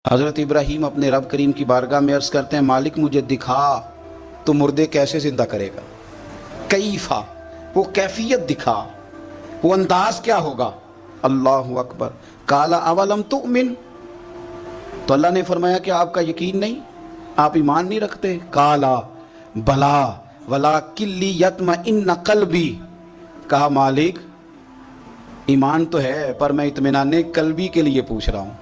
हज़रत इब्राहीम अपने रब करीम की बारगाह में अर्ज़ करते हैं, मालिक मुझे दिखा तो मुर्दे कैसे ज़िंदा करेगा। कैफ़ा, वो कैफियत दिखा, वो अंदाज क्या होगा। अल्लाहु अकबर। काला अवलम तुमिन, तो अल्लाह ने फरमाया कि आपका यकीन नहीं, आप ईमान नहीं रखते। काला बला वला किल्ली यत्मइन्न क़ल्बी, कहा मालिक ईमान तो है पर मैं इत्मीनाने कल्बी के लिए पूछ रहा हूँ,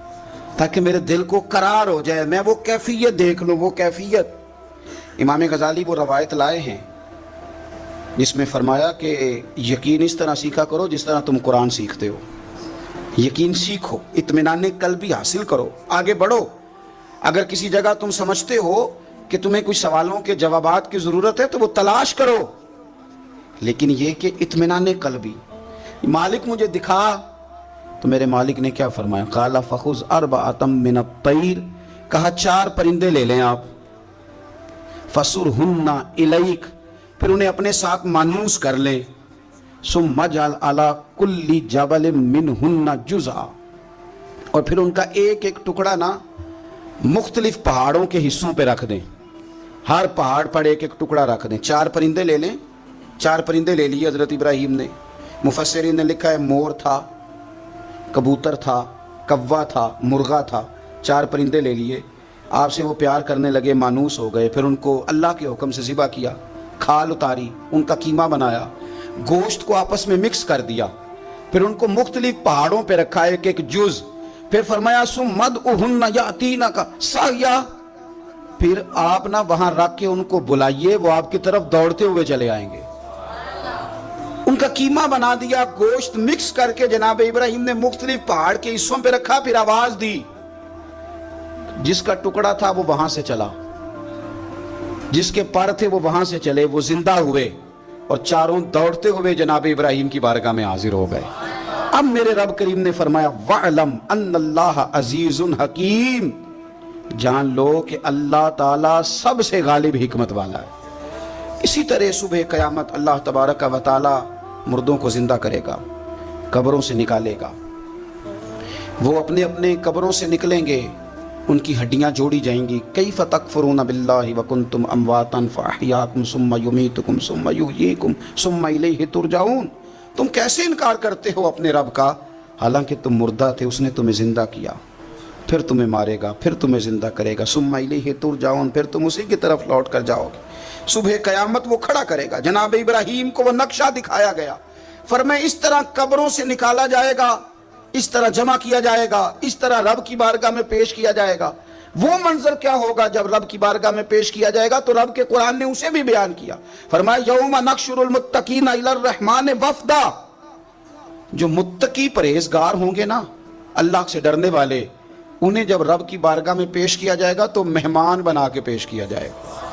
ताकि मेरे दिल को करार हो जाए, मैं वो कैफियत देख लूँ। वो कैफियत इमाम गज़ाली वो रवायत लाए हैं जिसमें फरमाया कि यकीन इस तरह सीखा करो जिस तरह तुम कुरान सीखते हो। यकीन सीखो, इत्मीनाने कल्बी हासिल करो, आगे बढ़ो। अगर किसी जगह तुम समझते हो कि तुम्हें कुछ सवालों के जवाबात की ज़रूरत है तो वो तलाश करो, लेकिन ये कि इत्मीनाने कल्बी। मालिक मुझे दिखा, तो मेरे मालिक ने क्या फरमाया, काला फ़ख़ुज़ अर्बअतम मिन अत्तैर, कहा 4 परिंदे ले लें आप, फ़सुरहुन्ना इलैक, फिर उन्हें अपने साथ मानूस कर लें, सुम्मा जअल अला कुल्ली जबल मिनहुन्ना जुज़आ, और फिर उनका एक एक टुकड़ा ना मुख्तलिफ पहाड़ों के हिस्सों पे रख दें, हर पहाड़ पर एक एक टुकड़ा रख दें। 4 परिंदे ले लें। 4 परिंदे ले लिए हज़रत इब्राहीम ने। मुफस्सिरीन ने लिखा है मोर था, कबूतर था, कव्वा था, मुर्गा था। 4 परिंदे ले लिए, आपसे वो प्यार करने लगे, मानूस हो गए। फिर उनको अल्लाह के हुक्म से ज़िबा किया, खाल उतारी, उनका कीमा बनाया, गोश्त को आपस में मिक्स कर दिया, फिर उनको मुख्तलिफ पहाड़ों पर रखा एक एक जुज़। फिर फरमाया सुम्मदउहुन्ना यातीना का साया, फिर आप ना वहां रख के उनको बुलाइए, वो आपकी तरफ दौड़ते हुए चले आएंगे। उनका कीमा बना दिया, गोश्त मिक्स करके जनाब इब्राहीम ने मुख्तलिफ पहाड़ के हिस्सों पे रखा, फिर आवाज दी, जिसका टुकड़ा था वो वहां से चला, जिसके पर थे वो वहां से चले, वो जिंदा हुए और चारों दौड़ते हुए जनाब इब्राहीम की बारगाह में हाजिर हो गए। अब मेरे रब करीम ने फरमाया वअलम अन्नल्लाह अजीजुन हकीम, जान लो कि अल्लाह ताला सबसे गालिब हिकमत वाला है। इसी तरह सुबह क़यामत अल्लाह तबारक व तआला मुर्दों को ज़िंदा करेगा, कब्रों से निकालेगा। वो अपने अपने कब्रों से निकलेंगे, उनकी हड्डियां जोड़ी जाएंगी। कैफ़ तकफ़ुरून बिल्लाहि व कुंतुम अमवातन फ़अहयाकुम सुम्मा युमीतुकुम सुम्मा युहयीकुम सुम्मा इलैहि तुरजाऊन, तुम कैसे इनकार करते हो अपने रब का, हालांकि तुम मुर्दा थे, उसने तुम्हें ज़िंदा किया, फिर तुम्हें मारेगा, फिर तुम्हें ज़िंदा करेगा, सुम्मा इलैहि तुरजाऊन, फिर तुम उसी की तरफ लौट कर जाओगे। सुबह क़यामत वो खड़ा करेगा। जनाब इब्राहीम को वो नक्शा दिखाया गया, फरमाया इस तरह कब्रों से निकाला जाएगा, इस तरह जमा किया जाएगा, इस तरह रब की बारगाह में पेश किया जाएगा। वो मंजर क्या होगा जब रब की बारगाह में पेश किया जाएगा, तो रब के कुरान ने उसे भी बयान किया। फरमाया यौमा नक्शुरुल मुत्तकीना इलर रहमान वफ़दा, जो मुत्तकी परहेजगार होंगे ना, अल्लाह से डरने वाले, उन्हें जब रब की बारगाह में पेश किया जाएगा तो मेहमान बना के पेश किया जाएगा।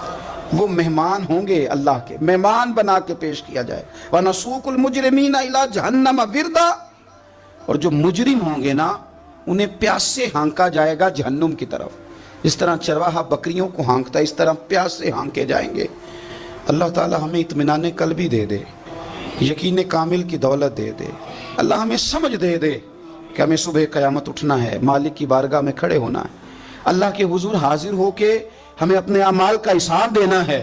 वो मेहमान होंगे, अल्लाह के मेहमान बना के पेश किया जाए। व नसूकुल मुजरिमीना इला जहन्नम विरदा, और जो मुजरिम होंगे ना उन्हें प्यास से हाँका जाएगा जहन्नुम की तरफ। जिस तरह चरवाहा बकरियों को हाँकता है, इस तरह प्यास से हाँके जाएंगे। अल्लाह ताला हमें इत्मीनान कल्बी दे दे, यकीन कामिल की दौलत दे दे। अल्लाह हमें समझ दे दे कि हमें सुबह क़यामत उठना है, मालिक की बारगाह में खड़े होना है, अल्लाह के हुजूर हाजिर होके हमें अपने अमाल का हिसाब देना है।